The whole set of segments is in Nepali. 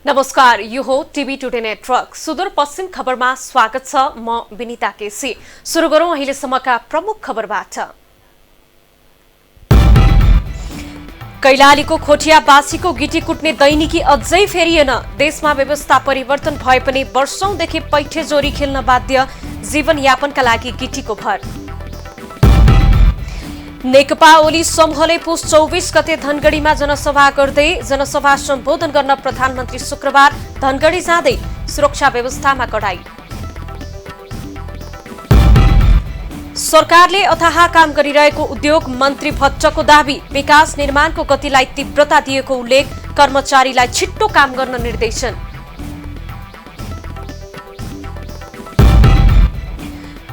नमस्कार, यो हो टिभी टुडे नेटवर्क सुदूरपश्चिम खबरमा स्वागत छ। म विनिता केसी। सुरु गरौं अहिलेसम्मका प्रमुख खबरबाट। कैलालीको खोटियाबासीको गिटी कुट्ने दैनिकी अझै फेरिएन। देशमा व्यवस्था परिवर्तन भए पनि वर्षौंदेखि पैठेजोरी खेल्न बाध्य, जीवनयापनका लागि गिटीको भर। नेकपा ओली समूहले पुस 24 गते धनगढ़ीमा जनसभा गर्दै जनसभा सम्बोधन गर्न प्रधानमन्त्री शुक्रबार धनगढ़ी जाँदै, सुरक्षा व्यवस्थामा कडाई। सरकारले अथाह काम गरिरहेको उद्योग मन्त्री भट्टको दावी, विकास निर्माणको गतिलाई तीव्रता दिएको उल्लेख, कर्मचारीलाई छिट्टो काम गर्न निर्देशन।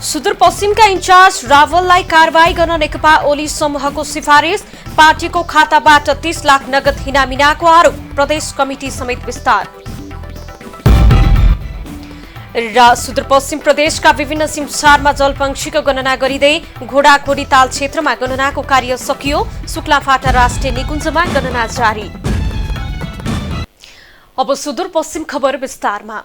सुदूरपश्चिमका इन्चार्ज रावललाई कारवाही गर्न नेकपा ओली समूहको सिफारिस, पार्टीको खाताबाट 30 लाख नगद हिनामिनाको आरोप, प्रदेश कमिटी समेत विस्तार। र सुदूरपश्चिम प्रदेशका विभिन्न सिमसारमा जलपंक्षीको गणना गरिँदै घोडाघोडी ताल क्षेत्रमा गणनाको कार्य सकियो, शुक्लाफाटा राष्ट्रिय निकुञ्जमा गणना जारी। अब सुदूरपश्चिम खबर विस्तारमा।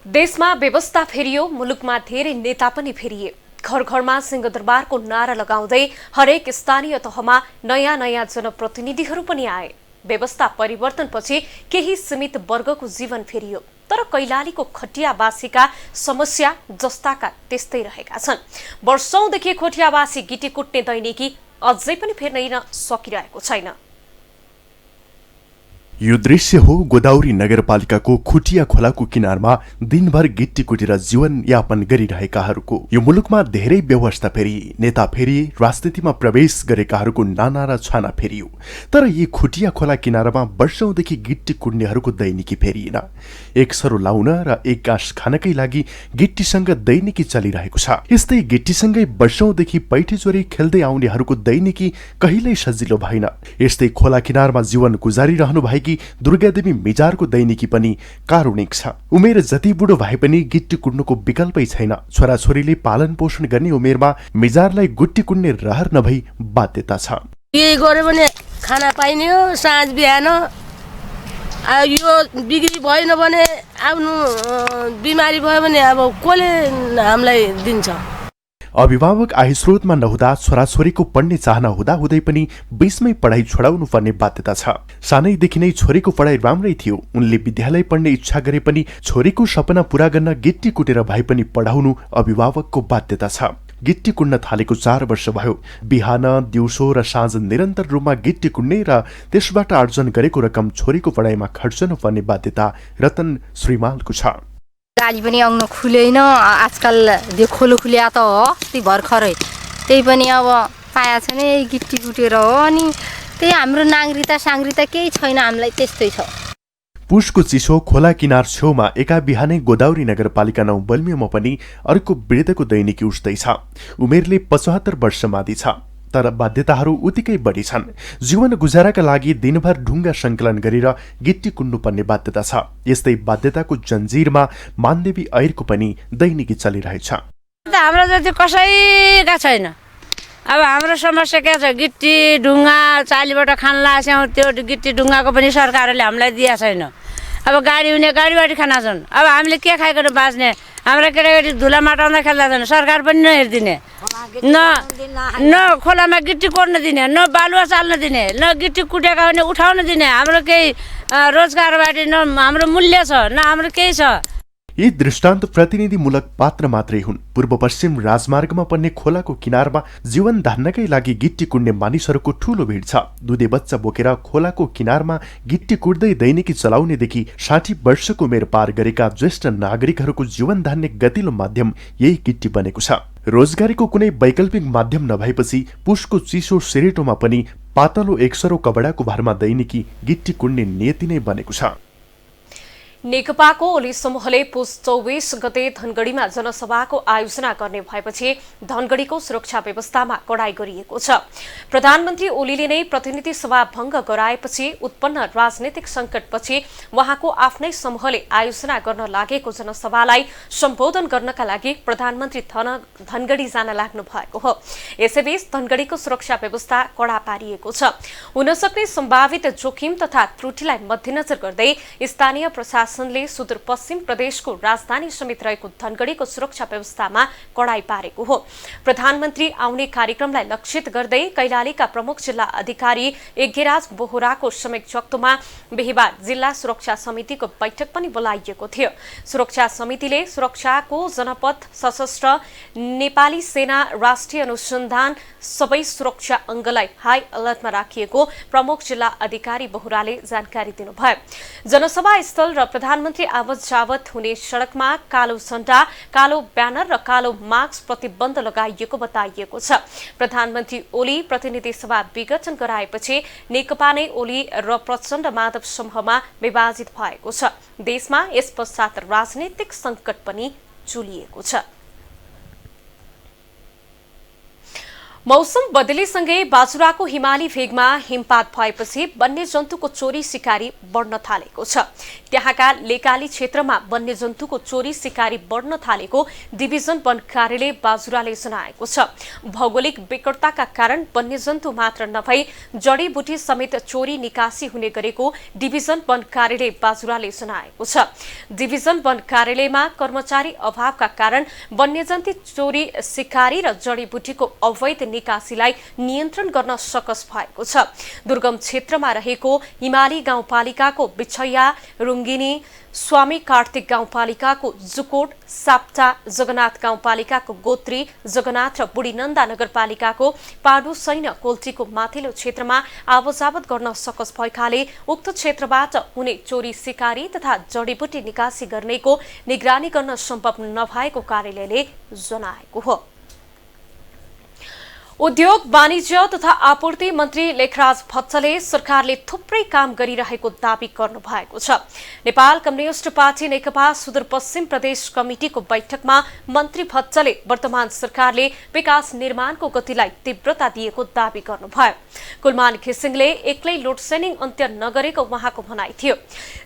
देशमा व्यवस्था फेरियो, मुलुकमा धेरै नेता पनि फेरिए। घर घरमा सिंहदरबारको नारा लगाउँदै हरेक स्थानीय तहमा नयाँ नयाँ जनप्रतिनिधिहरू पनि आए। व्यवस्था परिवर्तनपछि केही सीमित वर्गको जीवन फेरियो, तर कैलालीको खटियाबासीका समस्या जस्ताका त्यस्तै रहेका छन्। वर्षौंदेखि खटियाबासी गिटी कुट्ने दैनिकी अझै पनि फेर्न सकिरहेको छैन। यो दृश्य हो गोदावरी नगरपालिकाको खुटिया खोलाको किनारमा दिनभर गिट्टी कुटेर जीवन यापन गरिरहेकाहरूको। यो मुलुकमा धेरै व्यवस्था फेरिए, नेता फेरिए, राजनीतिमा प्रवेश गरेकाहरूको नाना र छाना फेरियो, तर यी खुटिया खोला किनारमा वर्षौंदेखि गिट्टी कुट्नेहरूको दैनिकी फेरिएन। एक सरो लाउन र एक गाँस खानकै लागि गिट्टीसँग दैनिकी चलिरहेको छ। यस्तै गिट्टीसँगै वर्षौंदेखि पैठेचोरी खेल्दै आउनेहरूको दैनिकी कहिल्यै सजिलो भएन। यस्तै खोला किनारमा जीवन गुजारिरहनु भएकी दुर्गादेवी मिजारको दैनिकी पनि कारुणिक छ। उमेर जति बुढो भए पनि गिट्टी कुट्नुको विकल्पै छैन। छोराछोरीले पालन पोषण गर्ने उमेरमा मिजारलाई गिट्टी कुट्ने रहर नभई बाध्यता छ। यही गरे भने खाना पाइने हो, साँझ बिहान यो बिक्री भएन भने आफ्नो बिमारी भयो भने अब कसले हामीलाई दिन्छ। अभिभावक आय स्रोतमा नहुँदा छोराछोरीको पढ्ने चाहना हुँदाहुँदै पनि बीचमै पढाइ छोडाउनु पर्ने बाध्यता छ। सानैदेखि नै छोरीको पढाइ राम्रै थियो, उनले विद्यालय पढ्ने इच्छा गरे पनि छोरीको सपना पूरा गर्न गिट्टी कुटेर भए पनि पढाउनु अभिभावकको बाध्यता छ। गिट्टी कुट्न थालेको 4 वर्ष भयो। बिहान, दिउँसो र साँझ निरन्तर रूपमा गिट्टी कुट्ने र त्यसबाट आर्जन गरेको रकम छोरीको पढाइमा खर्चनु पर्ने बाध्यता रतन श्रीमालको छ। गाडी पनि आउन खुलेन, आजकल त्यो खोलो खुल्या त हो, ती भर्खरै त्यही पनि अब पाया छैन, गिट्टी कुटेर हो। अनि त्यही हाम्रो नागरिकता साङ्ग्रिता केही छैन, हामीलाई त्यस्तै छ। पुसको चिसो खोला किनार छेउमा एका बिहानै गोदावरी नगरपालिका 9 बल्मियोमा पनि अर्को वृद्धको दैनिकी उठ्दैछ। उमेरले 75 वर्ष माथि छ, तर बाध्यताहरू उत्तिकै बढी छन्। जीवन गुजाराका लागि दिनभर ढुङ्गा संकलन गरेर गिट्टी कुट्नुपर्ने बाध्यता छ। यस्तै बाध्यताको जन्जिरमा मानदेवी ऐरको पनि दैनिकी चलिरहेछ। हाम्रो जति कसैका छैन। अब हाम्रो समस्या के छ, गिट्टी ढुङ्गा चालीबाट खान लास्यौँ, त्यो गिट्टी ढुङ्गाको पनि सरकारले हामीलाई दिएको छैन। अब गाडी हुने गाडीबाट खाना छन्, अब हामीले के खाइकन बाँच्ने। हाम्रो केटाकेटी धुला माटाउँदा खेल्दा छन्, सरकार पनि नहेरिदिने, न खोलामा गिट्टी कोर्न दिने, न बालुवा चाल्न दिने, न गिट्टी कुटेका भने उठाउन दिने। हाम्रो केही रोजगारबाट न हाम्रो मूल्य छ, न हाम्रो केही छ। यी दृष्टान्त प्रतिनिधिमूलक पात्र मात्रै हुन्। पूर्व पश्चिम राजमार्गमा पर्ने खोलाको किनारमा जीवन धान्नकै लागि गिट्टी कुट्ने मानिसहरूको ठूलो भिड छ। दुधे बच्चा बोकेर खोलाको किनारमा गिट्टी कुट्दै दैनिकी चलाउनेदेखि 60 वर्षको उमेर पार गरेका ज्येष्ठ नागरिकहरूको जीवन धान्ने गतिलो माध्यम यही गिट्टी बनेको छ। रोजगारीको कुनै वैकल्पिक माध्यम नभएपछि पुसको चिसो सिरेटोमा पनि पातलो 100 कबडाको भरमा दैनिकी गिट्टी कुट्ने नियति नै बनेको छ। नेकपाको ओली समूहले पुस 24 गते धनगढीमा जनसभाको आयोजना गर्ने भएपछि धनगढीको सुरक्षा व्यवस्थामा कडाई गरिएको छ। प्रधानमन्त्री ओलीले नै प्रतिनिधि सभा भंग गराएपछि उत्पन्न राजनीतिक संकटपछि उहाँको आफ्नै समूहले आयोजना गर्न लागेको जनसभालाई सम्बोधन गर्नका लागि प्रधानमन्त्री धनगढी जान लाग्नु भएको हो। यसैबीच धनगढीको सुरक्षा व्यवस्था कडा पारिएको छ। हुन सक्ने सम्भावित जोखिम तथा त्रुटिलाई मध्यनजर गर्दै स्थानीय प्रशासनले सुदूरपश्चिम प्रदेशको राजधानी समेत रहेको धनगढीको सुरक्षा व्यवस्थामा कडाई पारेको हो। प्रधानमन्त्री आउने कार्यक्रमलाई लक्षित गर्दै कैलालीका प्रमुख जिल्ला अधिकारी यज्ञराज बोहराको संयोजकत्वमा बिहीबार जिल्ला सुरक्षा समितिको बैठक पनि बोलाइएको थियो। सुरक्षा समितिले सुरक्षाको जनपद सशस्त्र नेपाली सेना राष्ट्रिय अनुसन्धान सबै सुरक्षा अङ्गलाई हाई अलर्टमा राखिएको प्रमुख जिल्ला अधिकारी बोहराले जानकारी दिनुभयो। जनसभा स्थल र प्रधानमन्त्री आवत जावत हुने सड़कमा कालो झण्डा, कालो ब्यानर र कालो मास्क प्रतिबन्ध लगाइएको बताइएको छ। प्रधानमन्त्री ओली प्रतिनिधि सभा विघटन गराएपछि नेकपा नै ओली र प्रचण्ड माधव समूहमा विभाजित भएको छ। देशमा यस पश्चात राजनीतिक संकट पनि चुलिएको छ। मौसम बदलीसँगै बाजुराको हिमाली भेगमा हिमपात भएपछि वन्यजन्तुको चोरी शिकारी बढ्न थालेको छ। त्यहाँका लेकाली क्षेत्रमा वन्यजन्तुको चोरी शिकारी बढ्न थालेको डिभिजन वन कार्यालय बाजुराले जनाएको छ। भौगोलिक विकटताका कारण वन्यजन्तु मात्र नभई जडीबुटी समेत चोरी निकासी हुने गरेको डिभिजन वन कार्यालय बाजुराले जनाएको छ। डिभिजन वन कार्यालयमा कर्मचारी अभावका कारण वन्यजन्तु चोरी शिकारी र जडीबुटीको अवैध निकासीलाई नियन्त्रण गर्न सकस भएको छ। दुर्गम क्षेत्रमा रहेको हिमाली गाउँपालिकाको बिछैया, रुङ्गिनी, स्वामी कार्तिक गाउँपालिकाको जुकोट, साप्टा, जगन्नाथ गाउँपालिकाको गोत्री, जगन्नाथ र बुढीनन्दा नगरपालिकाको पाडु सैन्य कोल्टीको माथिल्लो क्षेत्रमा आवजावत गर्न सकस भएकाले उक्त क्षेत्रबाट हुने चोरी शिकारी तथा जडीबुटी निकासी गर्नेको निगरानी गर्न सम्भव नभएको कार्यालयले जनाएको हो। उद्योग, वाणिज्य तथा आपूर्ति मन्त्री लेखराज भट्टले सरकारले थुप्रै काम गरिरहेको दावी गर्नु भएको छ। नेपाल कम्युनिस्ट पार्टी नेकपा सुदूरपश्चिम प्रदेश कमिटिको बैठकमा मन्त्री भट्टले वर्तमान सरकारले विकास निर्माणको गतिलाई तीव्रता दिएको दावी गर्नुभयो। कुलमान घिसिङले एक्लै लोडसेडिङ अन्त्य नगरेको उहाँको भनाइ थियो।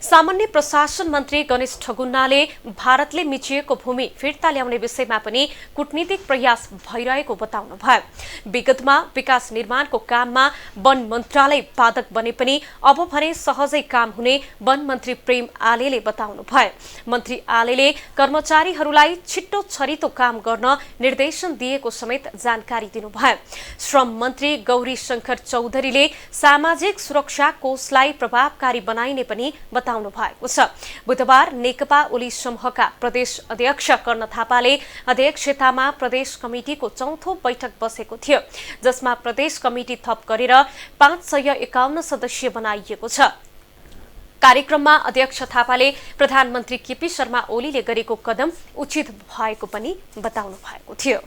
सामान्य प्रशासन मन्त्री गणेश ठगुन्नाले भारतले मिचिएको भूमि फिर्ता ल्याउने विषयमा पनि कूटनीतिक प्रयास भइरहेको बताउनुभयो। विगतमा विकास निर्माणको काममा वन मन्त्रालय बाधक बने पनि अब भने सहजै काम हुने वन मन्त्री प्रेम आलेले बताउनुभयो। मन्त्री आलेले कर्मचारीहरूलाई छिट्टो छरितो काम गर्न निर्देशन दिएको समेत जानकारी दिनुभयो। श्रम मन्त्री गौरी शंकर चौधरीले सामाजिक सुरक्षा कोषलाई प्रभावकारी बनाइने पनि बताउनु भएको छ। बुधबार नेकपा ओली समूहका प्रदेश अध्यक्ष कर्ण थापाले अध्यक्षतामा प्रदेश कमिटिको चौथो बैठक बसेको थियो, जसमा प्रदेश कमिटी थप गरेर 551 सदस्य बनाइएको छ। कार्यक्रममा अध्यक्ष थापाले प्रधानमन्त्री केपी शर्मा ओलीले गरेको कदम उचित भएको पनि बताउनु भएको थियो।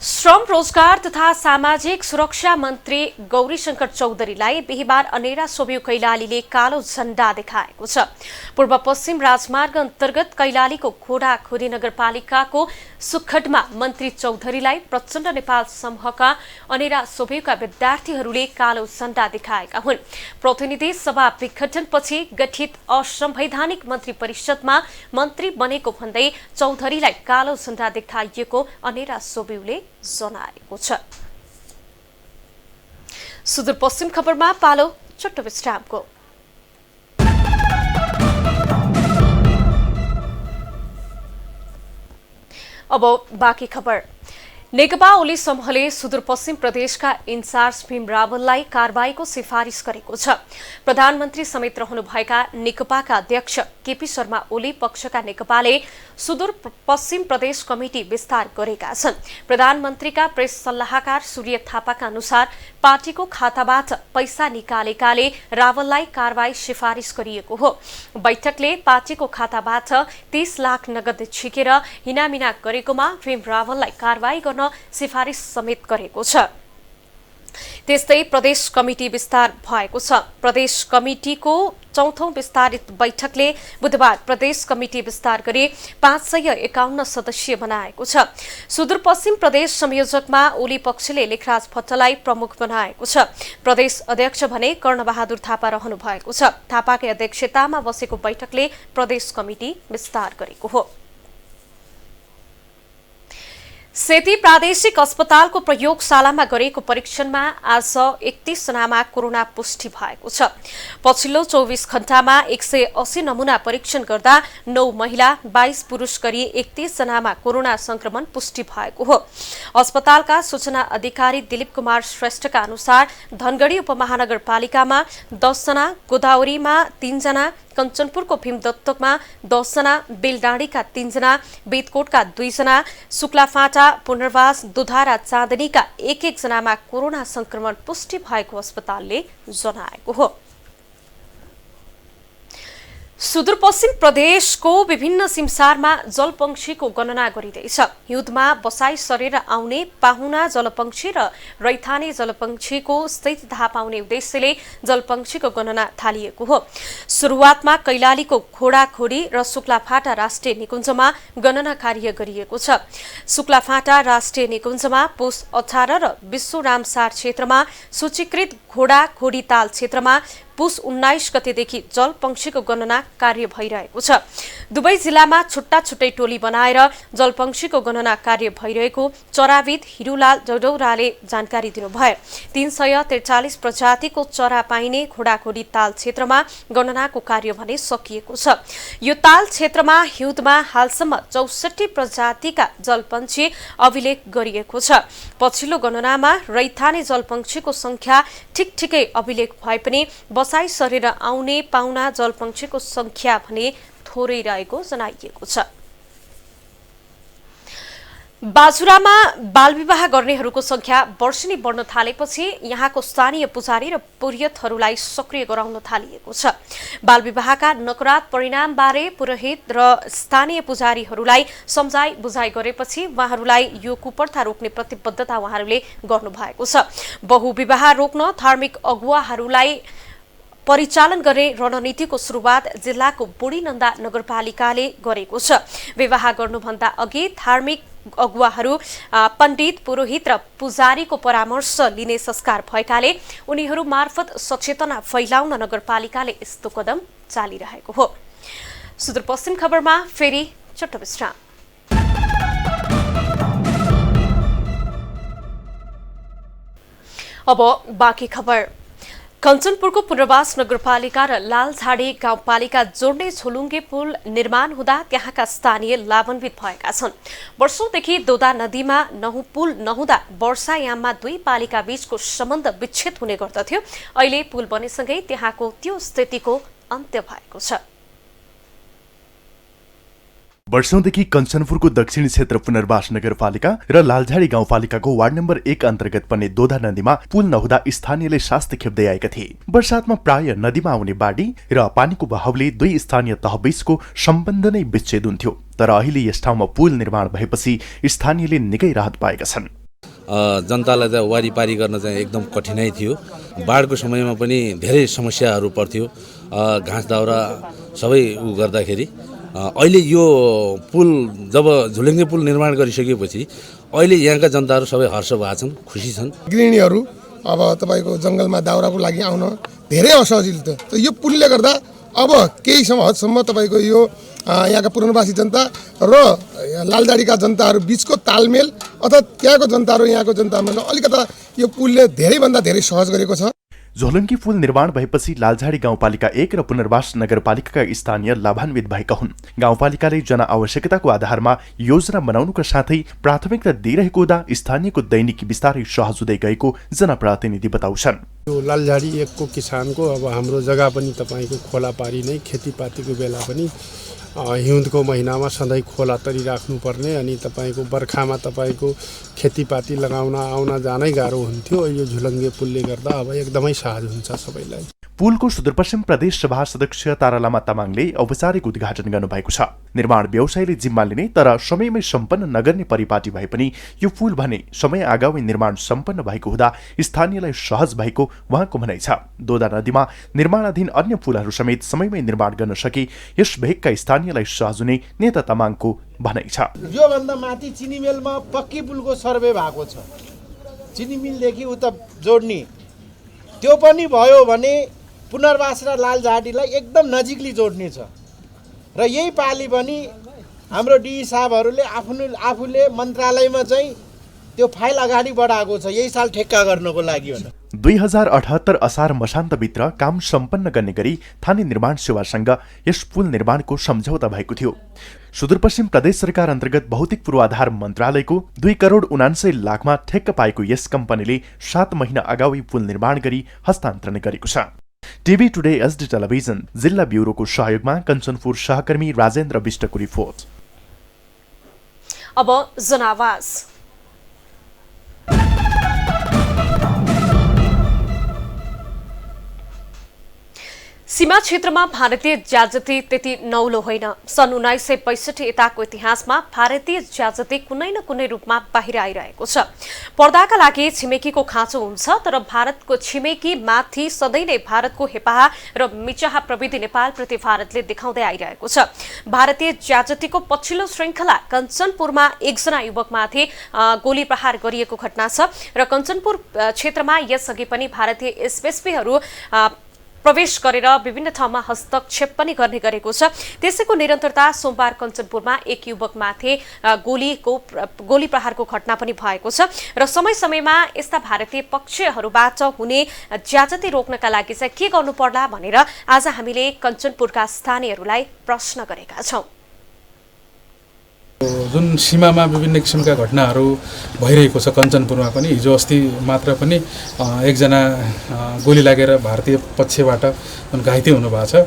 श्रम, रोजगार तथा सामाजिक सुरक्षा मन्त्री गौरीशंकर चौधरीलाई बिहीबार अनेरा सोभियु कैलालीले कालो झण्डा देखाएको छ। पूर्व पश्चिम राजमार्ग अन्तर्गत कैलालीको घोडाखोरी नगरपालिकाको सुखडमा मन्त्री चौधरीलाई प्रचण्ड नेपाल समूहका अनेरा सोभियुका विद्यार्थीहरूले कालो झण्डा देखाएका हुन्। प्रतिनिधि सभा विघटनपछि गठित असंवैधानिक मन्त्री परिषदमा मन्त्री बनेको भन्दै चौधरीलाई कालो झण्डा देखाइएको अनेरा सोभियुले जनाएको छ। सुदूरपश्चिम खबरमा पालो छोटो विश्रामको। अब बाँकी खबर। नेकपा ओली समूहले सुदूरपश्चिम प्रदेशका इन्चार्ज भीम रावललाई कारबाहीको सिफारिस गरेको छ। प्रधानमन्त्री समेत रहनुभएका नेकपाका अध्यक्ष केपी शर्मा ओली पक्षका नेकपाले सुदूरपश्चिम प्रदेश कमिटी विस्तार गरेका छन्। प्रधानमन्त्रीका प्रेस सल्लाहकार सूर्य थापाका अनुसार पार्टीको खाताबाट पैसा निकालेकाले रावललाई कारबाही सिफारिस गरिएको हो। बैठकले पार्टीको खाताबाट 30 लाख नगद झिकेर हिनामिना गरेकोमा भीम रावललाई कारबाही गर्न सिफारिस समेत गरेको छ। त्यस्तै प्रदेश कमिटी विस्तार भएको छ। प्रदेश कमिटीको चौथौं विस्तारित बैठकले बुधबार प्रदेश कमिटी विस्तार गरी 551 सदस्यीय बनाएको छ। सुदूरपश्चिम प्रदेश संयोजकमा ओली पक्षले लेखराज भट्टलाई प्रमुख बनाएको छ। प्रदेश अध्यक्ष भने कर्णबहादुर थापा रहनु भएको छ। थापाकै अध्यक्षतामा बसेको बैठकले प्रदेश कमिटी विस्तार गरेको हो। सेती प्रादेशिक अस्पतालको प्रयोगशालामा गरेको परीक्षणमा आज 31 जनामा कोरोना पुष्टि भएको छ। पछिल्लो 24 घण्टामा 180 नमूना परीक्षण गर्दा 9 महिला 22 पुरुष गरी 31 जनामा कोरोना संक्रमण पुष्टि भएको हो। अस्पतालका सूचना अधिकारी दिलीप कुमार श्रेष्ठका अनुसार धनगढ़ी उपमहानगरपालिकामा 10 जना, गोदावरीमा 3 जना, कञ्चनपुरको भीमदत्तकमा 10 जना, बेलडाँडीका 3 जना, बेतकोटका 2 जना, शुक्लाफाटा, पुनर्वास, दुधारा, चाँदनीका 1-1 जनामा कोरोना संक्रमण पुष्टि भएको अस्पतालले जनाएको हो। सुदूरपश्चिम प्रदेशको विभिन्न सिमसारमा जलपक्षीको गणना गरिँदैछ। हिउँदमा बसाई सरेर आउने पाहुना जलपक्षी र रैथाने जलपक्षीको स्थिति थाहा पाउने उद्देश्यले जलपक्षीको गणना थालिएको हो। सुरुवातमा कैलालीको घोडाखोडी र शुक्लाफाटा राष्ट्रिय निकुञ्जमा गणना कार्य गरिएको छ। शुक्लाफाटा राष्ट्रिय निकुञ्जमा पुस 18 र विश्वरामसार क्षेत्रमा सूचीकृत घोडाखोडी ताल क्षेत्रमा पुस 19 गतेदेखि जलपक्षीको गणना कार्य भइरहेको छ। दुवै जिल्लामा छुट्टा छुट्टै टोली बनाएर जलपक्षीको गणना कार्य भइरहेको चराविद हिरुलाल जडौराले जानकारी दिनुभयो। 343 प्रजातिको चरा पाइने घोडाखोडी ताल क्षेत्रमा गणनाको कार्य भने सकिएको छ। यो ताल क्षेत्रमा हिउँदमा हालसम्म 64 प्रजातिका जलपक्षी अभिलेख गरिएको छ। पछिल्लो गणनामा रैथाने जलपक्षीको संख्या ठिकठिकै अभिलेख भए पनि बसाई सरेर आउने पाहुना जलपक्षीको संख्या भने थोरै रहेको जनाइएको छ। बाजुरामा बालविवाह गर्नेहरूको संख्या वर्षेनी बढ्न थालेपछि यहाँको स्थानीय पुजारी र पुरोहितहरूलाई सक्रिय गराउन थालिएको छ। बालविवाहका नकारात्मक परिणामबारे पुरोहित र स्थानीय पुजारीहरूलाई सम्झाइ बुझाइ गरेपछि उहाँहरूलाई यो कुप्रथा रोक्ने प्रतिबद्धता उहाँहरूले गर्नुभएको छ। बहुविवाह रोक्न धार्मिक अगुवाहरूलाई परिचालन गर्ने रणनीतिको सुरुवात जिल्लाको बुढीनन्दा नगरपालिकाले गरेको छ। विवाह गर्नुभन्दा अघि धार्मिक अगुवाहरू, पण्डित, पुरोहित र पुजारीको परामर्श लिने संस्कार भएकाले उनीहरू मार्फत सचेतना फैलाउन नगरपालिकाले यस्तो कदम चालिरहेको हो। सुदूरपश्चिम खबरमा फेरि छोटो विश्राम। अब बाँकी खबर। कञ्चनपुरको पुनर्वास नगरपालिका र लालझाडी गाउँपालिका जोड्ने झोलुङ्गे पुल निर्माण हुँदा त्यहाँका स्थानीय लाभान्वित भएका छन्। वर्षौंदेखि दोदा नदीमा पुल नहुँदा वर्षायाममा दुई पालिका बीचको सम्बन्ध विच्छेद हुने गर्दथ्यो। अहिले पुल बनेसँगै त्यहाँको त्यो स्थितिको अन्त्य भएको छ। वर्षौंदेखि कञ्चनपुरको दक्षिणी क्षेत्र पुनर्वास नगरपालिका र लालझाडी गाउँपालिकाको वार्ड नम्बर 1 अन्तर्गत पर्ने दोधा नदीमा पुल नहुँदा स्थानीयले शास्ति खेप्दै आएका थिए। वर्षातमा प्राय नदीमा आउने बाढी र पानीको बहावले दुई स्थानीय तहबीचको सम्बन्ध नै विच्छेद हुन्थ्यो। तर अहिले यस ठाउँमा पुल निर्माण भएपछि स्थानीयले निकै राहत पाएका छन्। जनतालाई त वारीपारी गर्न चाहिँ एकदम कठिनाइ थियो। बाढको समयमा पनि धेरै समस्याहरू पर्थ्यो। घाँस दाउरा सबै गर्दाखेरि अहिले यो पुल जब झोलुङ्गे पुल निर्माण गरिसकेपछि अहिले यहाँका जनताहरू सबै हर्ष भएका छन्, खुसी छन्। गृहिणीहरू अब तपाईको जंगलमा दाउराको लागि आउन धेरै असजिलो थियो। यो पुलले गर्दा अब केही हदसम्म तपाईको यो यहाँका पुनर्वासी जनता र लालझाडीका जनताहरू बीचको तालमेल अथवा त्यहाँको जनताहरू यहाँको जनतामा अलिकता यो पुलले धेरैभन्दा धेरै सहज गरेको छ। झोलुङ्गे पुल निर्माण भएपछि लालझाडी गाउँपालिका 1 र पुनर्वास नगरपालिकाका स्थानीय लाभान्वित भएका हुन्। गाउँपालिकाले जनआवश्यकताको आधारमा योजना बनाउनुका साथै प्राथमिकता दिइरहेको हुँदा स्थानीयको दैनिकी बिस्तारै सहज हुँदै गएको जनप्रतिनिधि बताउँछन्। यो लालझाडी 1 को किसानको अब हाम्रो जग्गा पनि तपाईको खोला पारी नै खेतीपातीको बेला पनि हिउँदको महिनामा सधैँ खोला तरी राख्नुपर्ने अनि तपाईको बर्खामा तपाईको खेतीपाती लगाउन आउन जानै गाह्रो हुन्थ्यो। यो झोलुङ्गे पुलले गर्दा अब एकदमै सहज हुन्छ सबैलाई। पुलको सुदूरपश्चिम प्रदेश सभा सदस्य तारालामा तामाङले औपचारिक उद्घाटन गर्नुभएको छ। निर्माण व्यवसायले जिम्मा लिने तर समयमै सम्पन्न नगर्ने परिपाटी भए पनि यो पुल भने समय अगावै निर्माण सम्पन्न भएको हुँदा स्थानीयलाई सहज भएको उहाँको भनाइ छ। दोदा नदीमा निर्माणाधीन अन्य पुलहरू समेत समयमै निर्माण गर्न सके यस भेगका स्थानीयलाई सहज हुने नेता तामाङको भनाइ छ। योभन्दा माथि चिनी मिलमा पक्की पुलको सर्वे भएको छ, चिनी मिलदेखि उता जोड्ने, त्यो पनि भयो भने पुनर्वास र लालझाडीलाई एकदम नजिकली जोड्ने छ। र यही पालि पनि हाम्रो डिई साहबहरूले आफूले मन्त्रालयमा चाहिँ त्यो फाइल अगाडि बढाएको छ, यही साल ठेक्का गर्नको लागि भनेर। 2078 असार मसान्तभित्र काम सम्पन्न गर्ने गरी थानी निर्माण सेवासँग यस पुल निर्माणको सम्झौता भएको थियो। सुदूरपश्चिम प्रदेश सरकार अन्तर्गत भौतिक पूर्वाधार मन्त्रालयको 2 करोड 79 लाखमा ठेक्क पाएको यस कम्पनीले 7 महिना अगावै पुल निर्माण गरी हस्तान्तरण गरेको छ। टिभी टुडे एसडी टेलिभिजन जिल्ला ब्युरोको सहयोगमा कञ्चनपुर सहकर्मी राजेन्द्र विष्टको रिपोर्ट। अब जनावाज। सीमा क्षेत्रमा भारतीय ज्याजती त्यति नौलो होइन। सन् 1965 यताको इतिहासमा भारतीय ज्याजती कुनै न कुनै रूपमा बाहिर आइरहेको छ। पर्दाका लागि छिमेकीको खाँचो हुन्छ, तर भारतको छिमेकी माथि सधैँ नै भारतको हेपाहा र मिचाहा प्रविधि नेपालप्रति भारतले देखाउँदै आइरहेको छ। भारतीय ज्याजतीको पछिल्लो श्रृङ्खला कञ्चनपुरमा एकजना युवकमाथि गोली प्रहार गरिएको घटना छ र कञ्चनपुर क्षेत्रमा यसअघि पनि भारतीय एसएसबीहरू प्रवेश गरेर विभिन्न ठाउँमा हस्तक्षेप पनि गर्ने गरेको छ। त्यसैको निरन्तरता सोमबार कञ्चनपुरमा एक युवकमाथि गोली प्रहारको घटना पनि भएको छ र समय समयमा यस्ता भारतीय पक्षहरूबाट हुने ज्याजती रोक्नका लागि चाहिँ के गर्नु पर्ला भनेर आज हामीले कञ्चनपुरका स्थानीयहरूलाई प्रश्न गरेका छौं। जुन सीमामा विभिन्न किसिमका घटनाहरू भइरहेको छ कञ्चनपुरमा पनि हिजो अस्ति मात्र पनि एकजना गोली लागेर भारतीय पक्षबाट घाइते हुनुभएको छ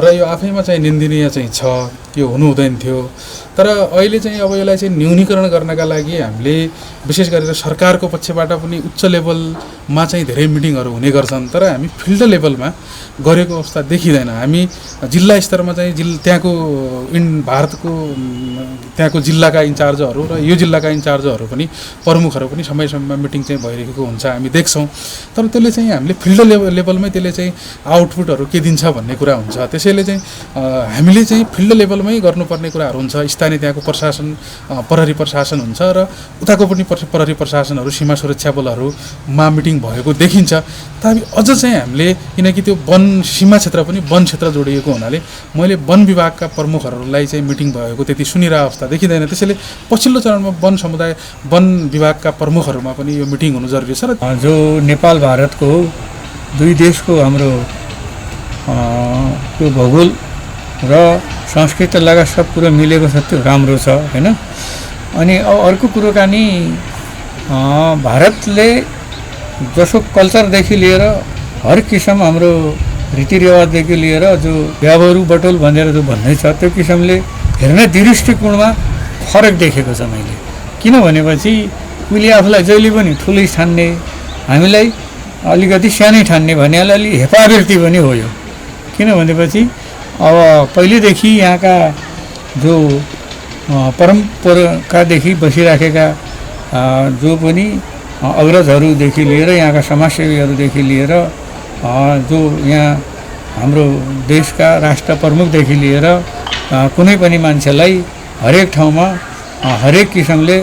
र यो आफैमा चाहिँ निन्दनीय चाहिँ छ, यो हुनु हुँदैन थियो। तर अहिले चाहिँ अब यसलाई चाहिँ न्यूनीकरण गर्नका लागि हामीले विशेष गरेर सरकारको पक्षबाट पनि उच्च लेभलमा चाहिँ धेरै मिटिङहरू हुने गर्छन्, तर हामी फिल्ड लेभलमा गरेको अवस्था देखिँदैन। हामी जिल्ला स्तरमा चाहिँ त्यहाँको भारतको त्यहाँको जिल्लाका इन्चार्जहरू र यो जिल्लाका इन्चार्जहरू पनि प्रमुखहरू पनि समय समयमा मिटिङ चाहिँ भइरहेको हुन्छ, हामी देख्छौँ। तर त्यसले चाहिँ हामीले फिल्ड लेभलमै त्यसले चाहिँ आउटपुटहरू के दिन्छ भन्ने कुरा हुन्छ। त्यसैले चाहिँ हामीले चाहिँ फिल्ड लेभलमै गर्नुपर्ने कुराहरू हुन्छ। स्थानीय त्यहाँको प्रशासन, प्रहरी प्रशासन हुन्छ र उताको पनि प्रहरी प्रशासनहरू, सीमा सुरक्षा बलहरूमा मिटिङ भएको देखिन्छ। तर अझ चाहिँ हामीले, किनकि त्यो वन सीमा क्षेत्र पनि वन क्षेत्र जोडिएको हुनाले मैले वन विभागका प्रमुखहरूलाई चाहिँ मिटिङ भएको त्यति सुनिरहेको अवस्था देखिँदैन। त्यसैले पछिल्लो चरणमा वन समुदाय, वन विभागका प्रमुखहरूमा पनि यो मिटिङ हुनु जरुरी छ। र जो नेपाल भारतको दुई देशको हाम्रो त्यो भूगोल र संस्कृति लगायत सब कुरो मिलेको छ, त्यो राम्रो छ हैन। अनि अर्को कुरो कानी भारतले जसो कल्चरदेखि लिएर हर किसिम हाम्रो रीतिरिवाजदेखि लिएर जो व्यावहारु बटोल भनेर जो भन्दै छ, त्यो किसिमले हेर्ने दृष्टिकोणमा फरक देखेको छ मैले। किन भनेपछि उहिले आफूलाई जहिले पनि ठुलै ठान्ने, हामीलाई अलिकति सानै ठान्ने भन्नेलाई अलि हेपावृत्ति पनि हो यो। किन भनेपछि अब पहिलेदेखि यहाँका जो परम्पराकादेखि बसिराखेका जो पनि अग्रजहरूदेखि लिएर यहाँका समाजसेवीहरूदेखि लिएर जो यहाँ हाम्रो देशका राष्ट्र प्रमुखदेखि लिएर कुनै पनि मान्छेलाई हरेक ठाउँमा हरेक किसिमले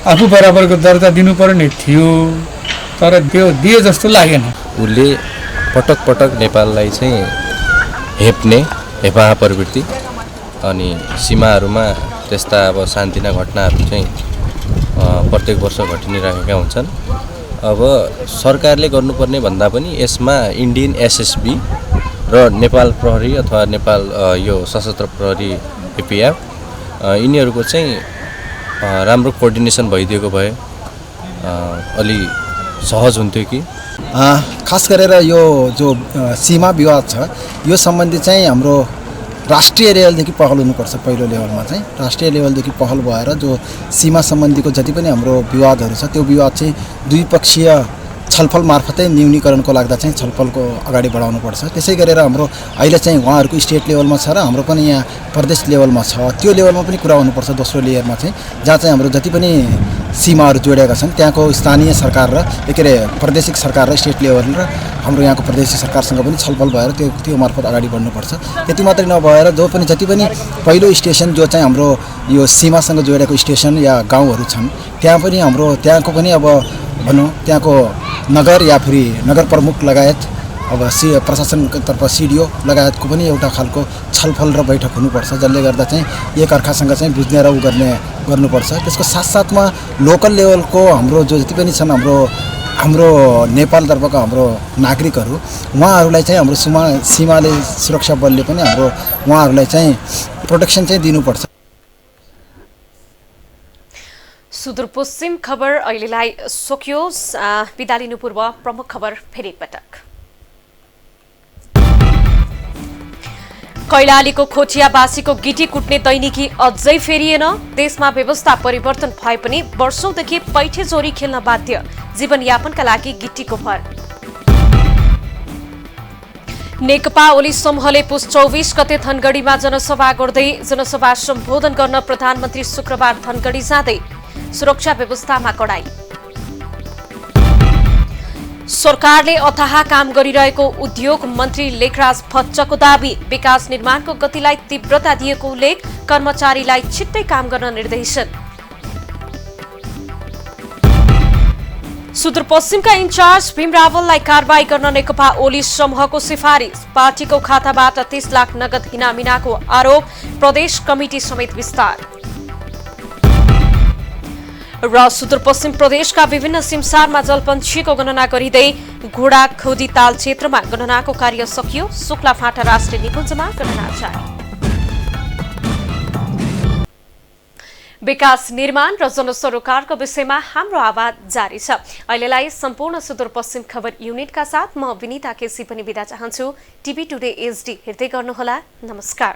आफू बराबरको दर्जा दिनुपर्ने थियो, तर त्यो दिए जस्तो लागेन। उसले पटक पटक नेपाललाई चाहिँ हेप्ने हेपाहा प्रवृत्ति अनि सीमाहरूमा त्यस्ता अब शान्तिना घटनाहरू चाहिँ प्रत्येक वर्ष घटि नै राखेका हुन्छन्। अब सरकारले गर्नुपर्ने भन्दा पनि यसमा इन्डियन एसएसबी र नेपाल प्रहरी अथवा नेपाल यो सशस्त्र प्रहरी एपिएफ यिनीहरूको चाहिँ राम्रो कोअर्डिनेसन भइदिएको भए अलि सहज हुन्थ्यो कि। खास गरेर यो जो सीमा विवाद छ यो सम्बन्धी चाहिँ हाम्रो राष्ट्रिय लेभलदेखि पहल हुनुपर्छ। पहिलो लेभलमा चाहिँ राष्ट्रिय लेभलदेखि पहल भएर जो सीमा सम्बन्धीको जति पनि हाम्रो विवादहरू छ त्यो विवाद चाहिँ द्विपक्षीय छलफल मार्फतै न्यूनीकरणको लाग्दा चाहिँ छलफलको अगाडि बढाउनुपर्छ। त्यसै गरेर हाम्रो अहिले चाहिँ उहाँहरूको स्टेट लेभलमा छ र हाम्रो पनि यहाँ प्रदेश लेभलमा छ, त्यो लेभलमा पनि कुरा हुनुपर्छ। दोस्रो लेयरमा चाहिँ जहाँ चाहिँ हाम्रो जति पनि सीमाहरू जोडिएका छन् त्यहाँको स्थानीय सरकार र के अरे प्रादेशिक सरकार र स्टेट लेभल र हाम्रो यहाँको प्रादेशिक सरकारसँग पनि छलफल भएर त्यो मार्फत अगाडि बढ्नुपर्छ। त्यति मात्रै नभएर जति पनि पहिलो स्टेसन जो चाहिँ हाम्रो यो सीमासँग जोडिएको स्टेसन या गाउँहरू छन् त्यहाँ पनि हाम्रो त्यहाँको पनि अब भनौँ त्यहाँको नगर या फेरि नगर प्रमुख लगायत अब प्रशासनको तर्फ सिडिओ लगायतको पनि एउटा खालको छलफल र बैठक हुनुपर्छ, जसले गर्दा चाहिँ एक अर्कासँग चाहिँ बुझ्ने र उ गर्नुपर्छ। त्यसको साथसाथमा लोकल लेभलको हाम्रो जो जति पनि छन् हाम्रो नेपालतर्फको हाम्रो नागरिकहरू उहाँहरूलाई चाहिँ हाम्रो सीमाले सुरक्षा बलले पनि हाम्रो उहाँहरूलाई चाहिँ प्रोटेक्सन चाहिँ दिनुपर्छ। सुदूरपश्चिम खबर अहिलेलाई सकियो। बिदा लिनु पूर्व प्रमुख खबर फेरि एकपटक। कैलालीको खोटियावासीको गिटी कुट्ने दैनिकी अझै फेरिएन। देशमा व्यवस्था परिवर्तन भए पनि वर्षौंदेखि पैठे चोरी खेल्न बाध्य, जीवनयापनका लागि गिट्टीको भर। नेकपा ओली समूहले पुस 24 गते धनगढीमा जनसभा गर्दै जनसभा सम्बोधन गर्न प्रधानमन्त्री शुक्रबार धनगढी जाँदै, सुरक्षा व्यवस्थामा कडाई। सरकारले अथाह काम गरिरहेको उद्योग मन्त्री लेखराज भट्टको दाबी, विकास निर्माणको गतिलाई तीव्रता दिएको उल्लेख, कर्मचारीलाई छिट्टै काम गर्न निर्देशन। सुदूरपश्चिमका इन्चार्ज भीम रावललाई कारबाही गर्न नेकपा ओली समूहको सिफारिस, पार्टीको खाताबाट 30 लाख नगद हिनामिनाको आरोप, प्रदेश कमिटी समेत विस्तार। र सुदूरपश्चिम प्रदेशका विभिन्न सिमसारमा जलपन्छीको गणना गरिँदै घोडा खोदी ताल क्षेत्रमा गणनाको कार्य सकियो। शुक्लाफाँटा राष्ट्रिय निकुञ्जमा गणना जारी। विकास निर्माण र जनसरोकारको विषयमा हाम्रो आवाज जारी छ। अहिलेलाई सम्पूर्ण सुदूरपश्चिम खबर युनिटका साथ म विनिता केसी पनि बिदा चाहन्छु। टिभी टुडे एचडी हेर्दै गर्नुहोला। नमस्कार।